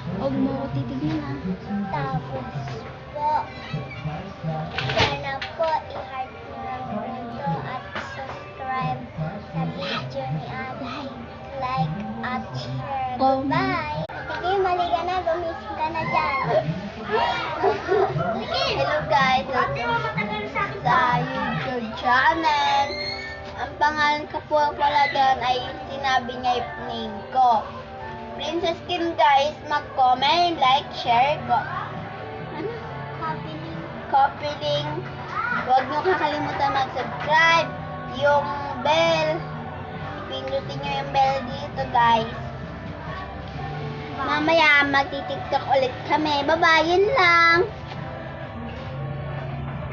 Huwag mo ko titignan ah. Tapos po, sana po i-heart nyo lang dito at subscribe sa video ni Ate. Like at share. Bye! Sige, mali ka na. Gumising ka na dyan. Hello guys, welcome sa YouTube channel. Ang pangalan ko po pala doon ay sinabi niya yung name ko. Princess Kim guys, mag-comment, like, share ko. Ano? Copy link. Huwag niyo kakalimutan mag-subscribe. Yung bell. Pindutin niyo yung bell dito guys. Mamaya magti-tiktok ulit kami. Bye-bye, yun lang.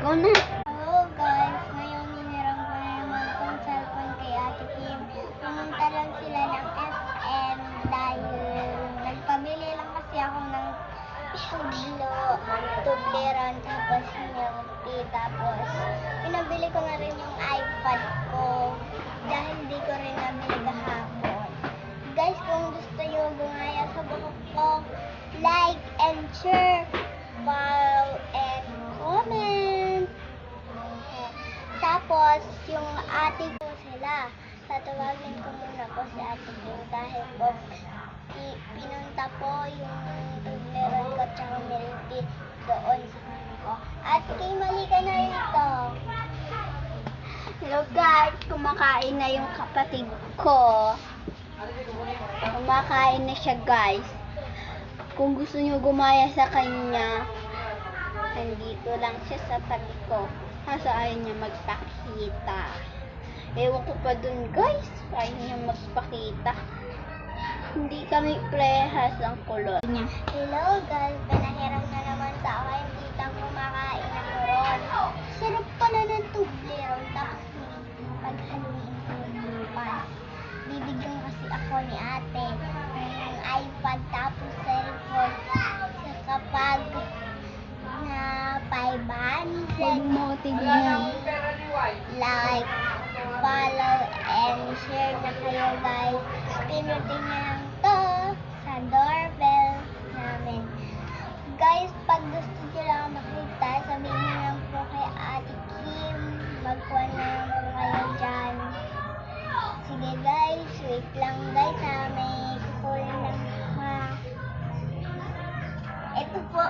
Go na. Hello guys, ngayon hiniram ko na naman itong cellphone kay Ate Kim. Pumunta lang sila ng SM dahil nagpabili lang kasi ako ng tubleran, tapos milk tea, tapos pinabili ko na rin yung iPad ko dahil di ko rin nabili kahapon. Guys, kung gusto nyo gumaya sa buhok ko, like and share, follow and comment. Tapos, yung ate ko sila, tatawagin ko muna po si Ate Kim dahil po pinunta po yung tubleran ko at saka milk tea doon sa mama ko. Ate Kim, mali ka na rito. Hello guys, kumakain na yung kapatid ko. Kumakain na siya guys. Kung gusto niyo gumaya sa kanya, nandito lang siya sa tabi ko. Kaso ayaw niya magpakita. Ewan ko pa dun guys, ayaw niya magpakita. Hindi kami prehas ang kulot niya. Hello guys, pinahiram na naman sa akin kitang kumakain ng ron. Sarap pala ng tubleron, tapos paghaluin ko yung bukas. Bibigyan kasi ako ni ate ng iPad tapos cellphone sa kapag na 500. Huwag mo tignan. Like, follow, and share na kayo guys. Pinutin nyo lang to sa doorbell namin. Guys, pag gusto nyo lang makita, sabihin nyo lang po kay Ate Kim. Magkuha na lang po kayo dyan. Sige guys, wait lang guys ha. May kukunin lang ha. Ito po.